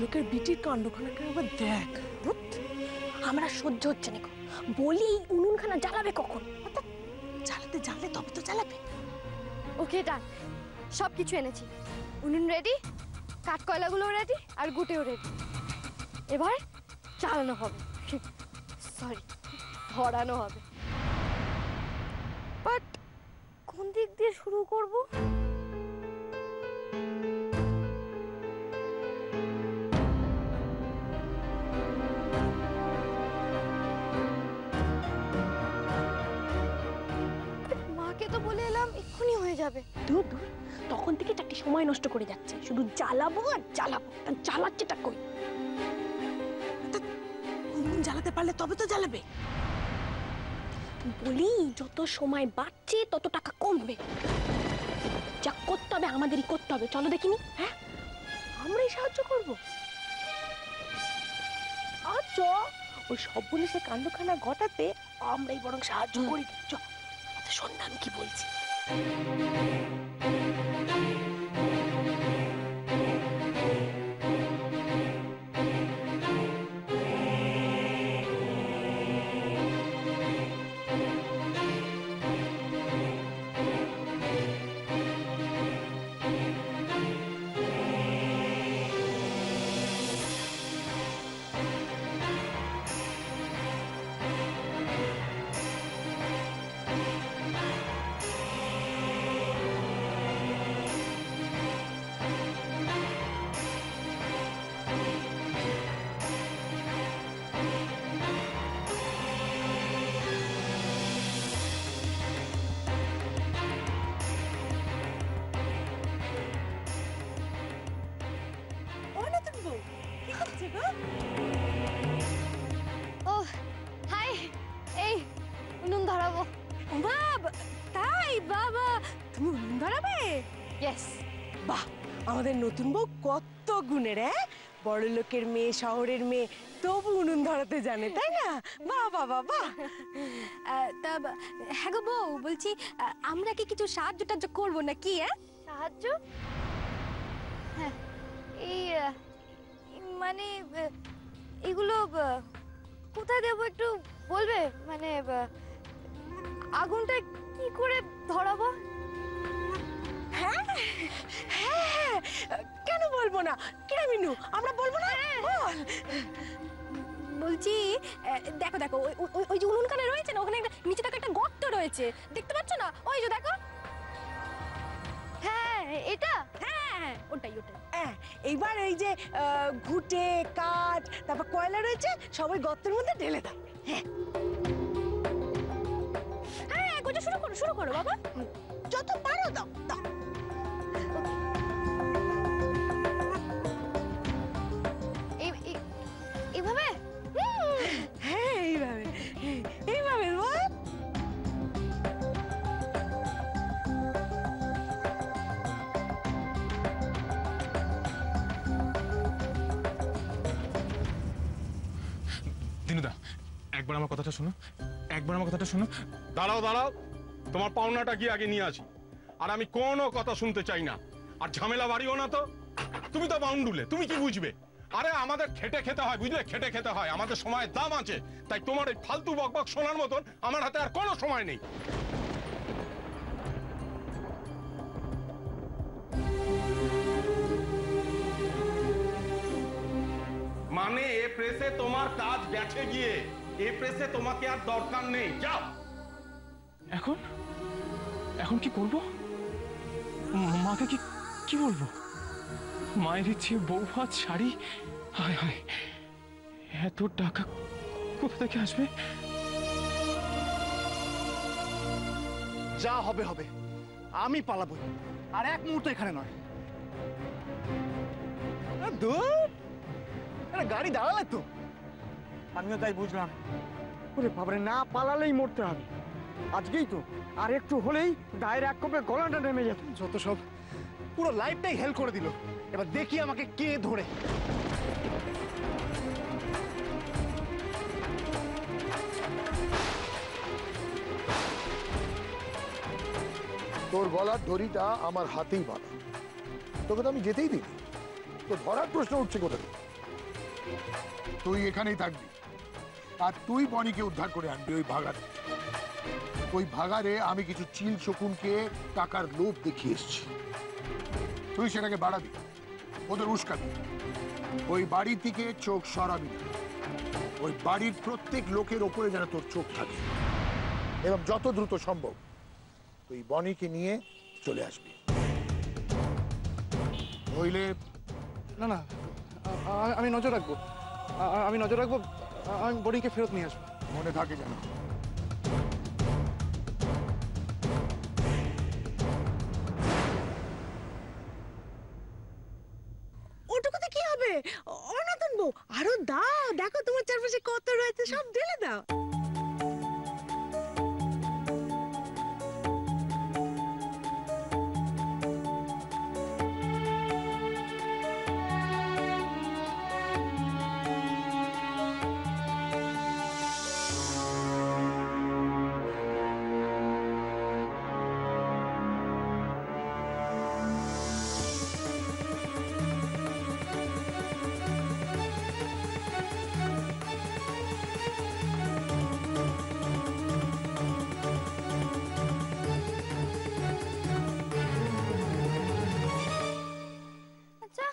লোকের বিটির কাণ্ডখানা একবার দেখ। আমরা সহ্য হচ্ছে না, বলি উনুনখানা জ্বালাবে কখন? জ্বালাতে জানলে তবে তো জ্বালাবে। ওকে ডান, সব কিছু এনেছি। উনুন রেডি, কাঠ কয়লাগুলো রেডি, আর গুটেও রেডি। এবার চালানো হবে, সরি ধরানো হবে। বাট কোন দিক দিয়ে শুরু করব? মাকে তো বলে এলাম এক্ষুনি হয়ে যাবে। দূর দূর, তখন থেকে চারটি সময় নষ্ট করে যাচ্ছে, শুধু জ্বালাবো আর জ্বালাবো। তা জ্বালাচ্ছেটা কই? উনুন জ্বালাতে পারলে তবে তো জ্বালাবে। বলি যত সময় বাড়ছে তত টাকা কমবে। যা করতে হবে আমাদেরই করতে হবে, চলো দেখিনি। হ্যাঁ, আমরাই সাহায্য করব। আচ্ছা, ওই সব পুলিশের কাণ্ডখানা ঘটাতে আমরাই বরং সাহায্য করি। চল, সন্ধ্যা আমি কি বলছি। ও হাই, এই উনুন ধরাবো। বাবা, তাই বাবা তুমি উনুন ধরাবে? ইয়েস। বাহ, আমাদের নতুন বউ কত গুণের। বড় লোকের মেয়ে, শহরের মেয়ে, তবু উনুন ধরাতে জানে, তাই না? বাহ বাবা বাহ। তা হ্যাঁ গো বউ, বলছি আমরা কি কিছু সাহায্য টাহায্য করবো নাকি? সাহায্য? হ্যাঁ, এই মানে এগুলো কোথায় দেবো একটু বলবে? মানে আগুনটা কি করে ধরাবো? হ্যাঁ হ্যাঁ, কেন বলবো না? কিরা মিনু, আমরা বলবো না? বল। বলছি দেখো দেখো, ওই যে উনুনখানা রয়েছে না, ওখানে নিচে দেখো একটা গর্ত রয়েছে, দেখতে পাচ্ছ না? ওই যে দেখো। হ্যাঁ এটা, হ্যাঁ ওটাই ওটাই। এইবার এই যে ঘুটে, কাঠ, তারপর কয়লা রয়েছে, সবাই গর্তের মধ্যে ঢেলে দাও। হ্যাঁ হ্যাঁ, গোজা শুরু করো বাবা, যত পারো দাও দাও। এইভাবে? হ্যাঁ এইভাবে, এইভাবে বল। দিনুদা, একবার আমার কথাটা শোনো, একবার আমার কথাটা শোনো। দাঁড়াও দাঁড়াও, তোমার পাওনাটা কি আগে নিয়ে আসি। আর আমি কোনো কথা শুনতে চাই না, আর ঝামেলা বাড়িও না তো। তুমি তো বাউন্ডুলে, তুমি কি বুঝবে? আরে আমাদের খেটে খেতে হয়, বুঝলে? খেটে খেতে হয়, আমাদের সময়ের দাম আছে। তাই তোমার এই ফালতু বকবক শোনার মতন আমার হাতে আর কোনো সময় নেই। মানে এ প্রেসে তোমার কাজ গেছে গিয়ে, এ প্রেসে তোমাকে আর দরকার নেই, যাও। এখন এখন কি করব? মাকে কি কি বলবো? মায়ের ইচ্ছে, বউ ভাত, শাড়ি, হায় হায়, এত টাকা কোথা থেকে আসবে? যা হবে হবে, আমি পালাবো, আর এক মুহূর্ত এখানে নয়। গাড়ি দাঁড়ালে তো, আমিও তাই বুঝলাম। ওরে বাবারে, না পালালেই মরতে হবে। আজকেই তো আর একটু হলেই গায়ের এক কোপে গলাটা নেমে যেত। যত সব, পুরো লাইফটাই হেল করে দিল। এবার দেখি আমাকে কে ধরে। তোর গলার দড়িটা আমার হাতেই বাঁধা, তোকে তো আমি যেতেই দিই। তো ধরার প্রশ্ন উঠছে কোথা থেকে? তুই এখানেই থাকবি, আর তুই বনিকে উদ্ধার করে আনবি ওই ভাগারে। ওই ভাগারে আমি কিছু চিল শকুনকে টাকার লোভ দেখিয়ে এসছি। তুই সেটাকে বাড়াবি, ওদের উস্কাবি। ওই বাড়ি থেকে চোখ সরাবি না। ওই বাড়ির প্রত্যেক লোকের ওপরে যেন তোর চোখ থাকে, এবং যত দ্রুত সম্ভব তুই বনিকে নিয়ে চলে আসবি। নইলে না না, আমি নজর রাখবো, আমি নজর রাখবো, আমি বনিকে ফেরত নিয়ে আসবো। মনে থাকে যেন। ওটুকুতে কি হবে? অনতন বউ, আরো দাও, দেখো তোমার চারপাশে কত রয়েছে, সব ঢেলে দাও। আচ্ছা,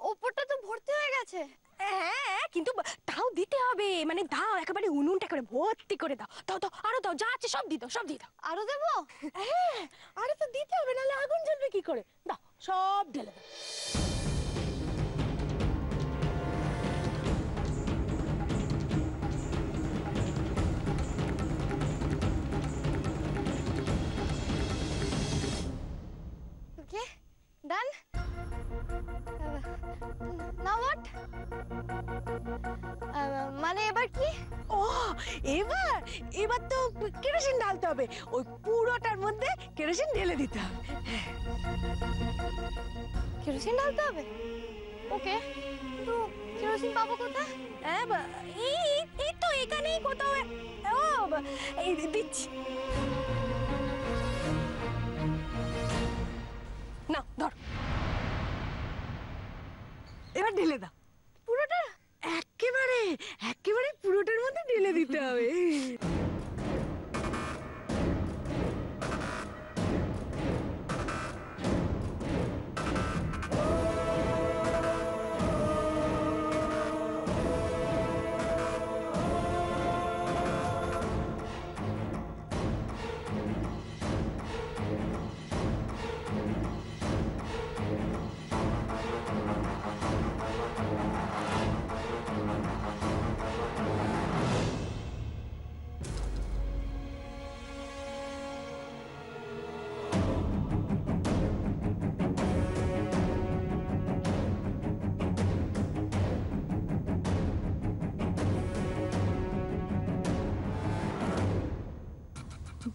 ওপরটা তো ভর্তি হয়ে গেছে। হ্যাঁ, কিন্তু তাও দিতে হবে, মানে দাও, একেবারে উনুনটা করে ভর্তি করে দাও। দাও দাও, আরো দাও, যা আছে সব দিয়ে দাও, সব দিয়ে দাও। আরো দেবো? হ্যাঁ, আরো তো দিতে হবে, নাহলে আগুন জ্বলবে কি করে? দাও, সব ঢেলে দাও। Okay, done. Now what? মানে এবার কি? ও, এবার এবার তো কেরোসিন ঢালতে হবে। ওই পুরোটার মধ্যে কেরোসিন ঢেলে দিতে হবে। কেরোসিন ঢালতে হবে? ওকে, কিন্তু কেরোসিন পাবো কোথায়? এই তো এখানেই কোথাও। ও, এই দিচ্ছি। না, ধর। এবার ঢেলে দাও পুরোটা, একেবারে একেবারে পুরোটার মধ্যে ঢেলে দিতে হবে।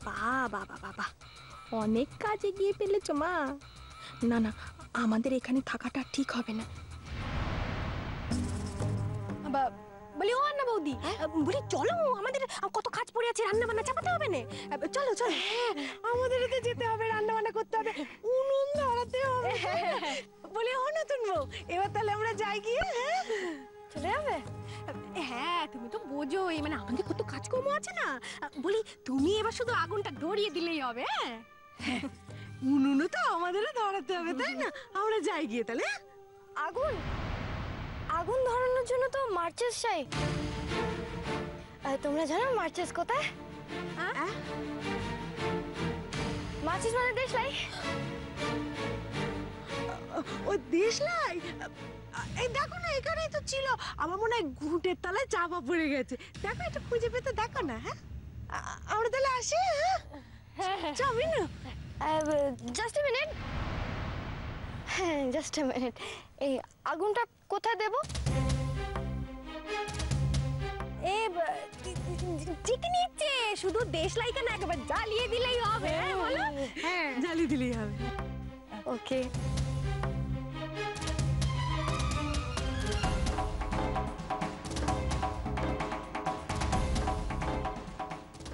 বাবা বাবা বাহ, অনেক কাজে গিয়ে ফেলেছো মা। না না, আমাদের এখানে থাকাটা ঠিক হবে না। বলি ও না বৌদি, বলি চলো, আমাদের কত কাজ পড়ে আছে, রান্না বান্না চাপাতে হবে না। চলো চলো, আমাদের তো যেতে হবে, রান্না বান্না করতে হবে, উনুন ধরাতে হবে। বলি ও নতুন বউ, এবার তাহলে আমরা যাই গিয়ে। চলে যাবে? হ্যাঁ, তুমি তো বোঝোই, মানে আমাদের কত কাজকর্ম আছে না। বলি তুমি এবার শুধু আগুনটা ধরিয়ে দিলেই হবে। হ্যাঁ, উনুনও তো আমাদেরও ধরাতে হবে, তাই না? আমরা যাই গিয়ে তাহলে। আগুন? আগুন ধরানোর জন্য তো মার্চেস চাই। তোমরা জানো মার্চেস কোথায়? মার্চেস মানে দেশলাই। ও দেশলাই? এই দেখো না, এখানেই তো ছিল। আমার মনে হয় ঘুঁটের তলায় চাপা পড়ে গেছে। দেখো, একটু খুঁজে পেতে দেখো না। হ্যাঁ, আমরা তাহলে আসি। হ্যাঁ, যাবি না? Just a minute. হ্যাঁ, জাস্ট এ মিনিট। এই আগুনটা কোথায় দেব? ঠিক নিচ্ছে, শুধু দেশলাই কেন, একবার জ্বালিয়ে দিলেই হবে। বলো? হ্যাঁ, জ্বালিয়ে দিলেই হবে। ওকে।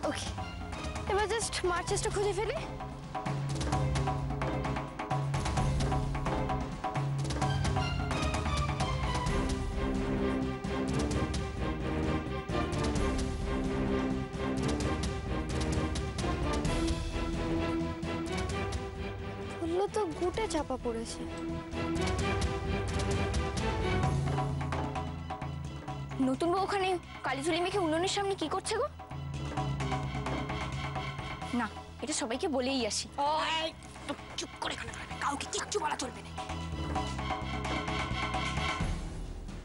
ওকে, এবার জাস্ট মার্চেসটা খুঁজে ফেলি। তো গুটে চাপা পড়েছে। নতুন বউ ওখানে কালি ঝুলি মেখে উনুনের সামনে কি করছে গো? না, এটা সবাইকে বলেই আসি। চুপ করে এখানে দাঁড়াবে, কাউকে কিচ্ছু বলা চলবে না।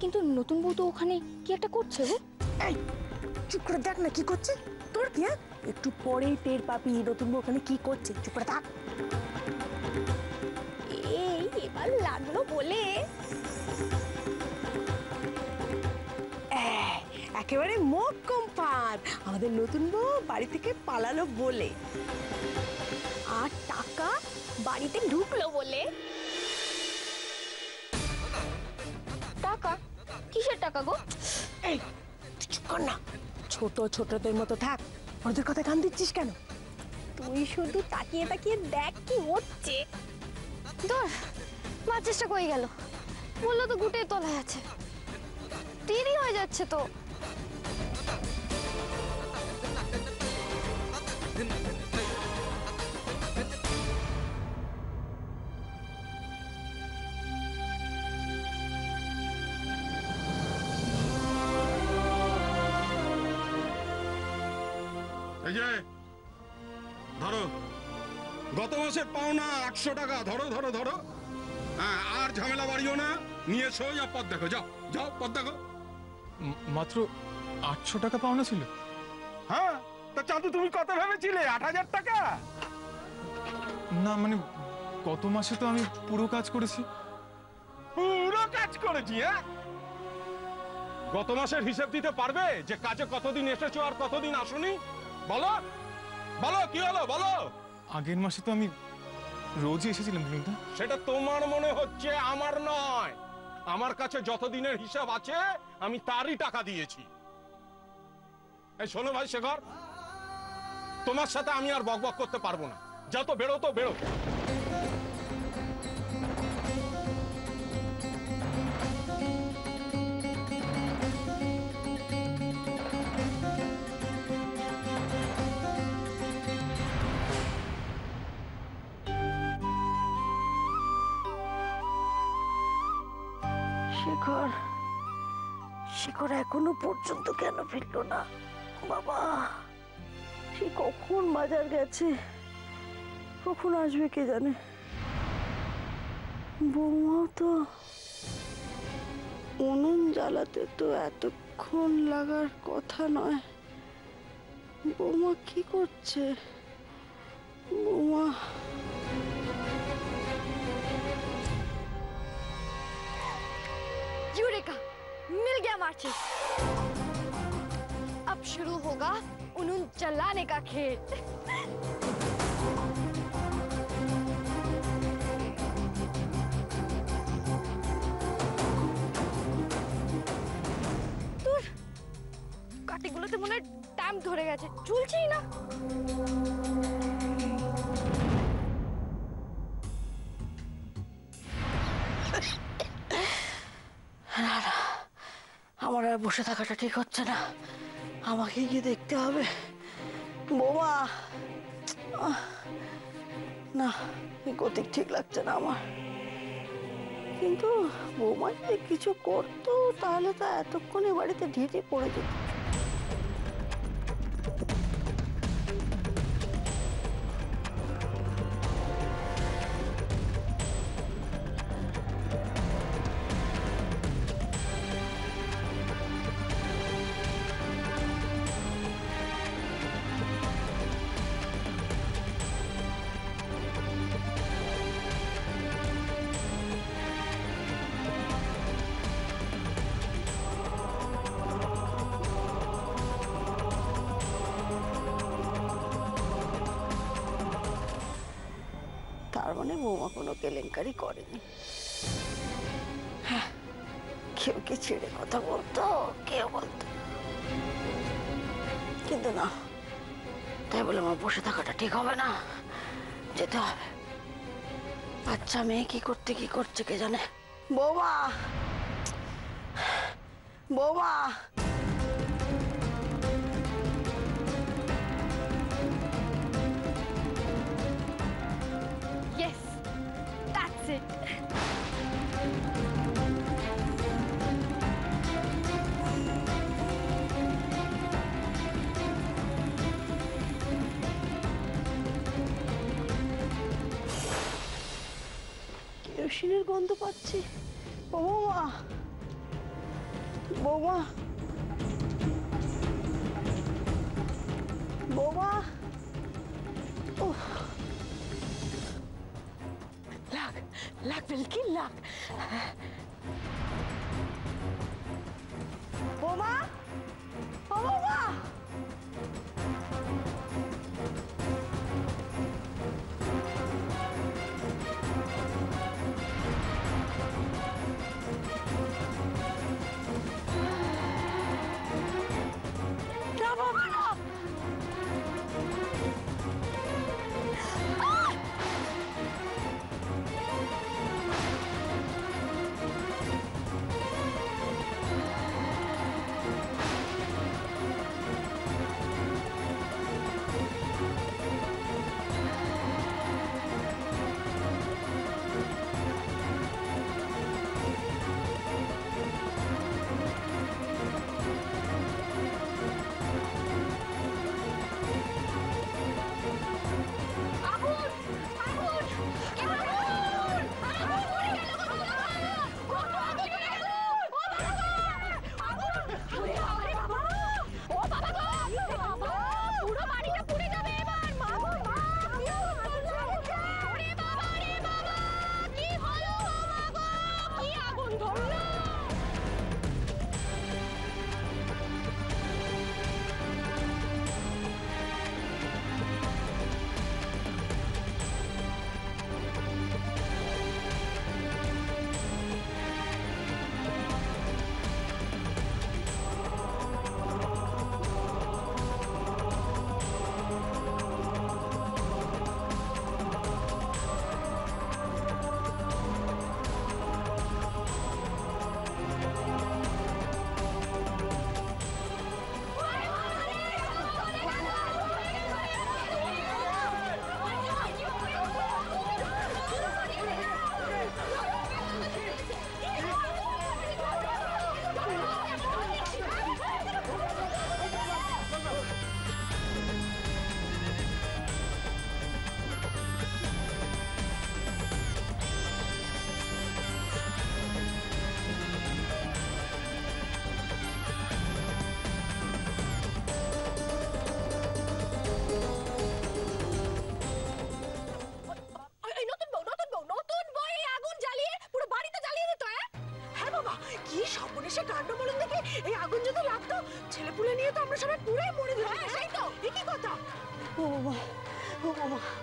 কিন্তু নতুন বউ তো ওখানে কি একটা করছে গো। এই চুপ করে দেখ না কি করছে। তোর কি একটু পরেই টের পাবি নতুন বউ ওখানে কি করছে। চুপ করে থাক। এই এবার লাগলো বলে একেবারে মুখ কম্পার আমাদের নতুন বউ বাড়ি থেকে পালালো বলে, আর টাকা বাড়িতে ঢুকলো বলে। টাকা? কিসের টাকা গো? এই তুই চুপ কর না, ছোট ছোটদের মতো থাক। ওদের কথা কান দিচ্ছিস কেন? তুই শুধু তাকিয়ে তাকিয়ে দেখ কি হচ্ছে। ধর, মাচিসটা কই গেল? বললো তো গুটে তলায় আছে। দেরি হয়ে যাচ্ছে তো। এই যে ধরো, গত মাসের পাওনা 800 টাকা। ধরো ধরো ধরো। হ্যাঁ, আর ঝামেলা বাড়িও না, নিয়ে সোজা পথ দেখো। যাও যাও, পথ দেখো। মাত্র 800 টাকা পাওনা ছিল? হ্যাঁ, তা চাঁদু তুমি কত ভেবেছিলে? 8000 টাকা? না মানে গত মাসে তো আমি পুরো কাজ করেছি। পুরো কাজ করেছি? হ্যাঁ, গত মাসের হিসেব দিতে পারবে যে কাজে কতদিন এসেছো আর কতদিন আসোনি? বলো বলো, কি হলো বলো। আগের মাসে তো আমি রোজই এসেছিলাম দিনুদা। সেটা তোমার মনে হচ্ছে, আমার নয়। আমার কাছে যত দিনের হিসাব আছে আমি তারই টাকা দিয়েছি। এই শোনো ভাই শেখর, তোমার সাথে আমি আর বকবক করতে পারবো না। যা তো বেরো, তো বেরো। শেখর, শেখর এখনো পর্যন্ত কেন ফিরলো না? বাবা, সে কখন বাজার গেছে, কখন আসবে কে জানে। বৌমাও তো উনুন জ্বালাতে তো এতক্ষণ লাগার কথা নয়। বৌমা কি করছে? বৌমা यूरेका, मिल गया माचिस। अब शुरू होगा उन्हें जलाने का खेल। दूर কাটিগুলোতে মনে হয় টাইম ধরে গেছে, চলছেই না। আমার আর বসে থাকাটা ঠিক হচ্ছে না, আমাকে গিয়ে দেখতে হবে। বৌমা, না এই গতিক ঠিক লাগছে না আমার। কিন্তু বৌমা যদি কিছু করতো তাহলে তো এতক্ষণে বাড়িতে ঢেটে পড়ে যেত। তার মানে বৌমা কোনো কেলেঙ্কারি করেনি। হ্যাঁ, কেউ কি ছেড়ে কথা বলতো? কেউ বলতো, কিন্তু না, তাই বলে আমার বসে থাকাটা ঠিক হবে না, যেতে হবে। বাচ্চা মেয়ে কি করছে কে জানে। বৌমা, বৌমা, यस, কেরোসিনের গন্ধ পাচ্ছি। ও বৌমা, বৌমা, বৌমা, লাগ লাগ বিলকি লাগ। বৌমা, ও বৌমা। না বাবা না।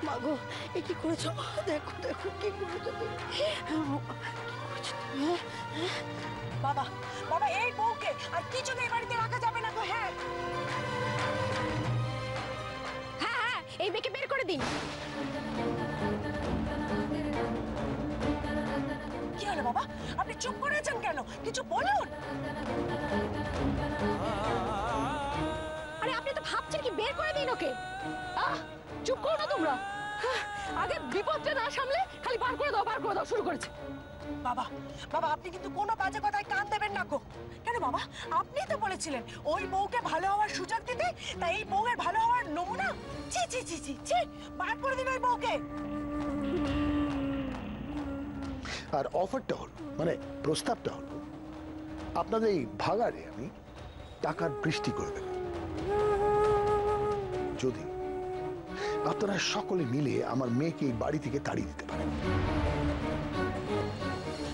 মাগো এ কি করেছো? দেখো দেখো কি করেছো তুমি। বাবা বাবা এই বউকে আর কিছুতে এই বাড়িতে রাখা যাবে না তো। হ্যাঁ হ্যাঁ হ্যাঁ এই মেয়েকে বের করে দিন। কি হলো বাবা, আপনি চুপ করেছেন কেন? কিছু বলুন। আরে আপনি তো ভাবছেন কি বের করে দিন ওকে। চুপ করো না তোমরা। আগে বিপদটা না সামলে খালি বার করে দাও শুরু করেছে। বাবা বাবা আপনি কিন্তু কোনো বাজে কথায় কান দেবেন না গো। কেন বাবা, আপনি তো বলেছিলেন ওই বউকে ভালো হওয়ার সুযোগ দিতে, তাই এই বউয়ের ভালো হওয়ার নমুনা। ছি ছি ছি ছি ছি, বার করে দিন ওই বউকে। আর অফারটা হলো, মানে প্রস্তাবটা হলো, আপনাদের এই ভাগাড়ে আমি টাকার বৃষ্টি করে দেব যদি আপনারা সকলে মিলে আমার মেয়েকে এই বাড়ি থেকে তাড়িয়ে দিতে পারেন।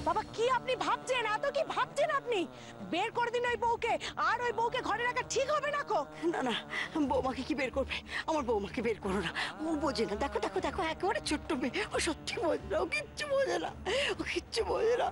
বাবা কি আপনি ভাবছেন? এত কি ভাবছেন আপনি? বের করে দিন ওই বউকে। আর ওই বউকে ঘরে রাখা ঠিক হবে না কো। না না, বৌমাকে কি বের করবে? আমার বৌমাকে বের করো না, ও বোঝে না। দেখো দেখো দেখো, একেবারে ছোট্ট মেয়ে, ও সত্যি বোঝে না, ও কিচ্ছু বোঝে না, ও কিচ্ছু বোঝে না।